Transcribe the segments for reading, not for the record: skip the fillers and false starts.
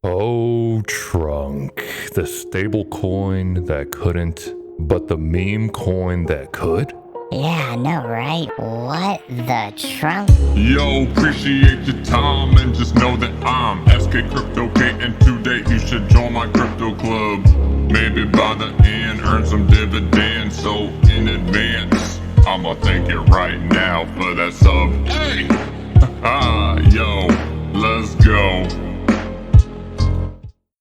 Oh, Trunk, the stable coin that couldn't, but the meme coin that could? Yeah, I know, right? What the trunk? Yo, appreciate your time and just know that I'm SK Crypto K, and today you should join my crypto club. Maybe by the end earn some dividends, so in advance I'ma thank you right now for that sub. Hey! Yo, let's go.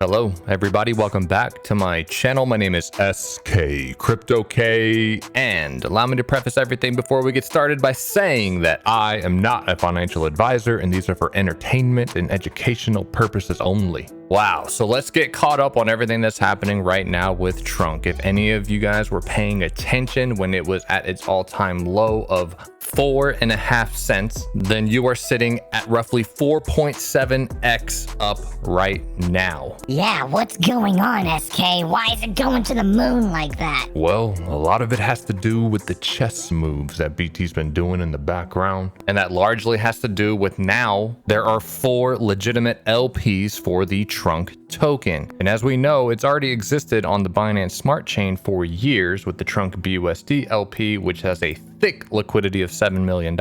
Hello, everybody. Welcome back to my channel. My name is SK Crypto K, and allow me to preface everything before we get started by saying that I am not a financial advisor, and these are for entertainment and educational purposes only. Wow, so let's get caught up on everything that's happening right now with Trunk. If any of you guys were paying attention when it was at its all-time low of 4.5 cents, then you are sitting at roughly 4.7x up right now. Yeah, what's going on, SK? Why is it going to the moon like that? Well, a lot of it has to do with the chess moves that BT's been doing in the background. And that largely has to do with now there are 4 legitimate LPs for the Trunk token. And as we know, it's already existed on the Binance Smart Chain for years with the Trunk BUSD LP, which has a thick liquidity of $7 million.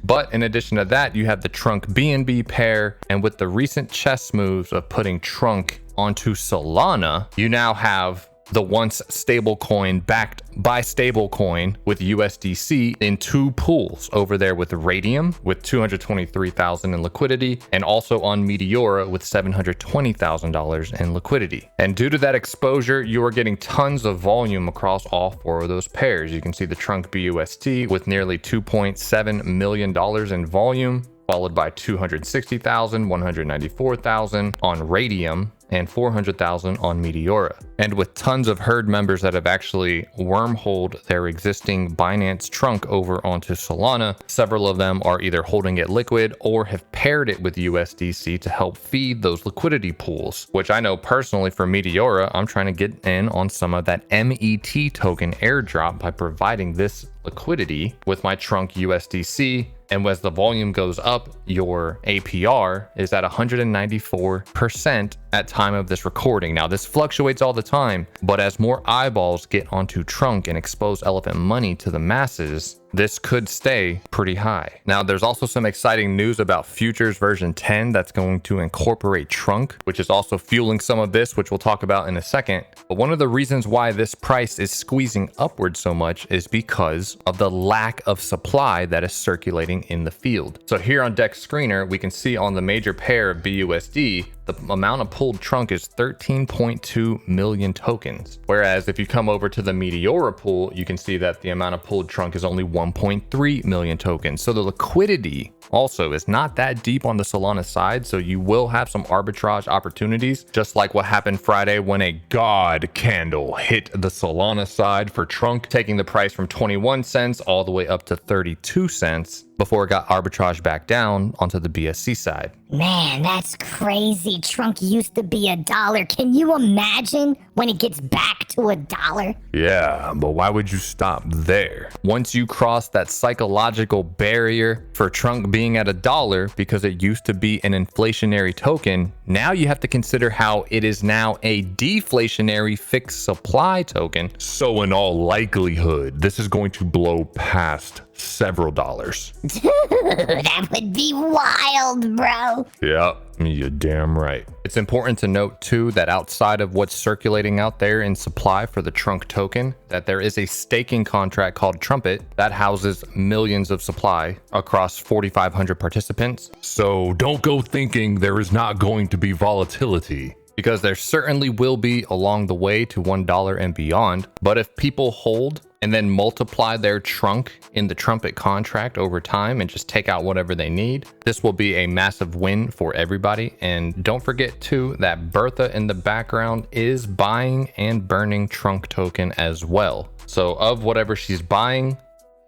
But in addition to that, you have the Trunk BNB pair. And with the recent chess moves of putting Trunk onto Solana, you now have the once stablecoin backed by stablecoin with USDC in 2 pools over there with Raydium with 223,000 in liquidity, and also on Meteora with $720,000 in liquidity. And due to that exposure, you are getting tons of volume across all 4 of those pairs. You can see the Trunk BUSD with nearly $2.7 million in volume, followed by 260,000, 194,000 on Raydium, and 400,000 on Meteora. And with tons of herd members that have actually wormholed their existing Binance Trunk over onto Solana, several of them are either holding it liquid or have paired it with USDC to help feed those liquidity pools, which I know personally for Meteora, I'm trying to get in on some of that MET token airdrop by providing this liquidity with my Trunk USDC. And as the volume goes up, your APR is at 194% at time of this recording. Now, this fluctuates all the time, but as more eyeballs get onto Trunk and expose elephant money to the masses, this could stay pretty high. Now, there's also some exciting news about Futures version 10 that's going to incorporate Trunk, which is also fueling some of this, which we'll talk about in a second. But one of the reasons why this price is squeezing upward so much is because of the lack of supply that is circulating in the field. So here on Dex Screener, we can see on the major pair of BUSD, the amount of pulled Trunk is 13.2 million tokens. Whereas if you come over to the Meteora pool, you can see that the amount of pulled Trunk is only 1.3 million tokens. So the liquidity also is not that deep on the Solana side. So you will have some arbitrage opportunities, just like what happened Friday when a God candle hit the Solana side for Trunk, taking the price from 21 cents all the way up to 32 cents before it got arbitraged back down onto the BSC side. Man, that's crazy. Trunk used to be $1. Can you imagine when it gets back to $1? Yeah, but why would you stop there? Once you cross that psychological barrier for Trunk being at $1 because it used to be an inflationary token, now you have to consider how it is now a deflationary fixed supply token. So in all likelihood, this is going to blow past several dollars. Dude, that would be wild, bro. Yeah, you're damn right. It's important to note too that outside of what's circulating out there in supply for the Trunk token, that there is a staking contract called Trumpet that houses millions of supply across 4,500 participants. So don't go thinking there is not going to be volatility, because there certainly will be along the way to $1 and beyond. But if people hold and then multiply their Trunk in the Trumpet contract over time and just take out whatever they need, this will be a massive win for everybody. And don't forget too that Bertha in the background is buying and burning Trunk token as well. So of whatever she's buying,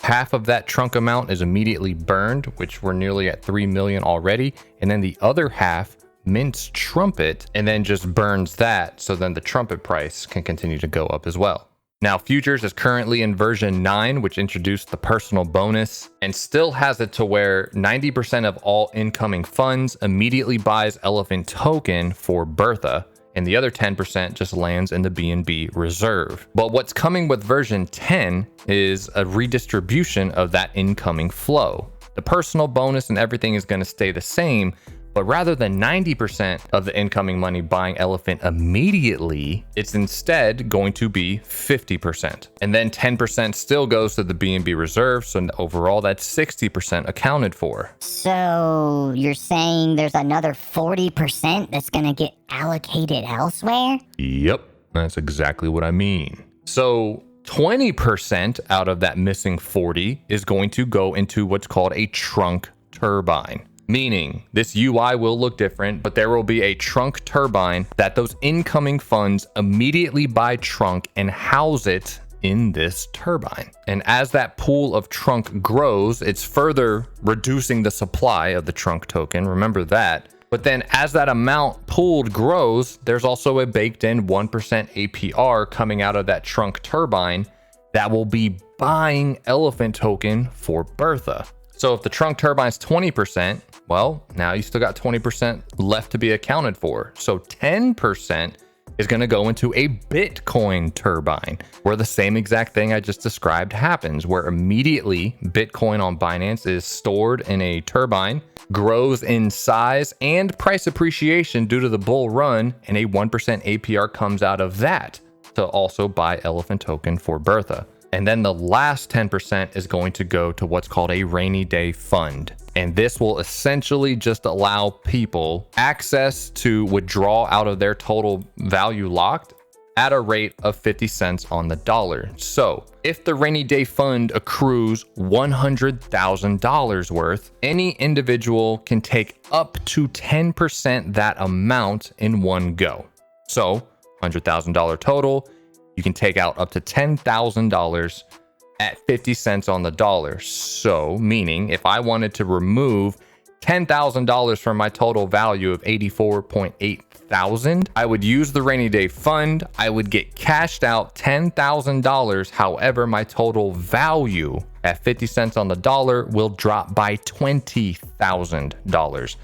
half of that Trunk amount is immediately burned, which we're nearly at 3 million already. And then the other half mints Trumpet and then just burns that, so then the Trumpet price can continue to go up as well. Now, Futures is currently in version 9, which introduced the personal bonus and still has it to where 90% of all incoming funds immediately buys Elephant token for Bertha, and the other 10% just lands in the BNB reserve. But what's coming with version 10 is a redistribution of that incoming flow. The personal bonus and everything is going to stay the same, but rather than 90% of the incoming money buying Elephant immediately, it's instead going to be 50%. And then 10% still goes to the BNB reserve, so overall that's 60% accounted for. So you're saying there's another 40% that's going to get allocated elsewhere? Yep, that's exactly what I mean. So 20% out of that missing 40 is going to go into what's called a trunk turbine. Meaning this UI will look different, but there will be a trunk turbine that those incoming funds immediately buy trunk and house it in this turbine. And as that pool of trunk grows, it's further reducing the supply of the trunk token. Remember that. But then as that amount pooled grows, there's also a baked in 1% APR coming out of that trunk turbine that will be buying Elephant token for Bertha. So if the trunk turbine is 20%, well, now you still got 20% left to be accounted for. So 10% is going to go into a Bitcoin turbine, where the same exact thing I just described happens, where immediately Bitcoin on Binance is stored in a turbine, grows in size and price appreciation due to the bull run, and a 1% APR comes out of that to also buy Elephant token for Bertha. And then the last 10% is going to go to what's called a rainy day fund. And this will essentially just allow people access to withdraw out of their total value locked at a rate of 50 cents on the dollar. So if the rainy day fund accrues $100,000 worth, any individual can take up to 10% that amount in one go. So $100,000 total, you can take out up to $10,000 at 50 cents on the dollar. So meaning if I wanted to remove $10,000 from my total value of 84.8 thousand, I would use the rainy day fund. I would get cashed out $10,000. However, my total value at 50 cents on the dollar will drop by $20,000.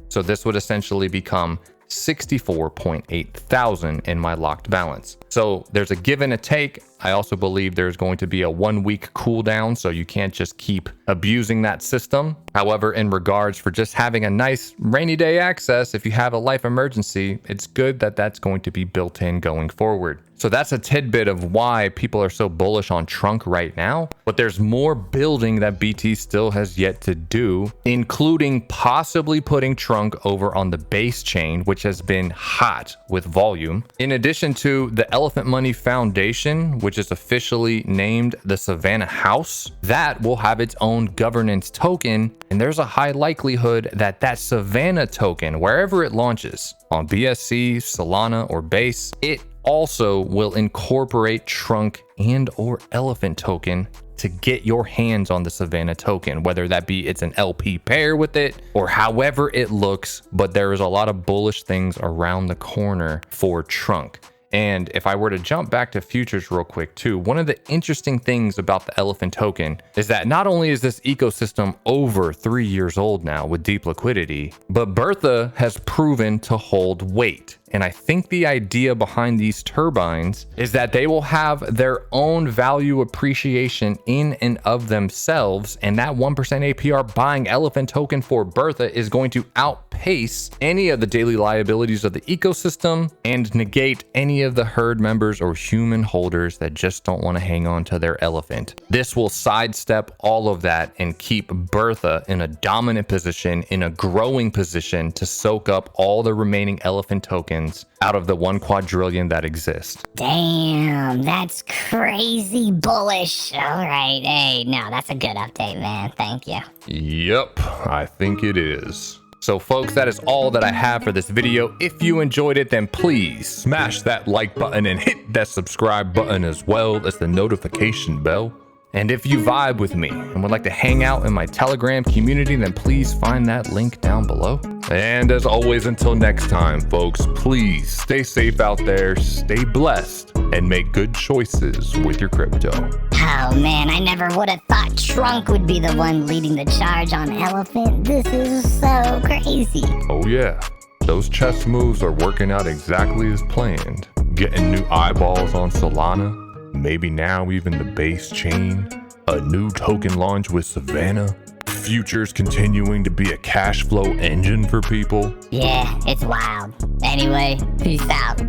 So this would essentially become 64.8 thousand in my locked balance. So there's a give and a take. I also believe there's going to be a 1 week cooldown, so you can't just keep abusing that system. However, in regards for just having a nice rainy day access, if you have a life emergency, it's good that that's going to be built in going forward. So that's a tidbit of why people are so bullish on Trunk right now. But there's more building that BT still has yet to do, including possibly putting Trunk over on the base chain, which has been hot with volume. In addition to the Elephant Money Foundation, which is officially named the Savannah House, that will have its own governance token. And there's a high likelihood that that Savannah token, wherever it launches, on BSC, Solana, or Base, it also will incorporate Trunk and or Elephant token to get your hands on the Savannah token, whether that be it's an LP pair with it or however it looks. But there is a lot of bullish things around the corner for Trunk. And if I were to jump back to futures real quick too, one of the interesting things about the Elephant token is that not only is this ecosystem over 3 years old now with deep liquidity, but Bertha has proven to hold weight. And I think the idea behind these turbines is that they will have their own value appreciation in and of themselves. And that 1% APR buying Elephant token for Bertha is going to outpace any of the daily liabilities of the ecosystem and negate any of the herd members or human holders that just don't want to hang on to their elephant. This will sidestep all of that and keep Bertha in a dominant position, in a growing position to soak up all the remaining Elephant tokens out of the 1 quadrillion that exist. Damn, that's crazy bullish. All right, hey, no, that's a good update, man. Thank you. Yep, I think it is. So folks, that is all that I have for this video. If you enjoyed it, then please smash that like button and hit that subscribe button as well as the notification bell. And if you vibe with me and would like to hang out in my Telegram community, then please find that link down below. And as always, until next time, folks, please stay safe out there, stay blessed, and make good choices with your crypto. Oh man, I never would have thought Trunk would be the one leading the charge on Elephant. This is so crazy. Oh yeah, those chess moves are working out exactly as planned. Getting new eyeballs on Solana, maybe now even the base chain, a new token launch with Savannah, futures continuing to be a cash flow engine for people. Yeah, it's wild. Anyway, peace out.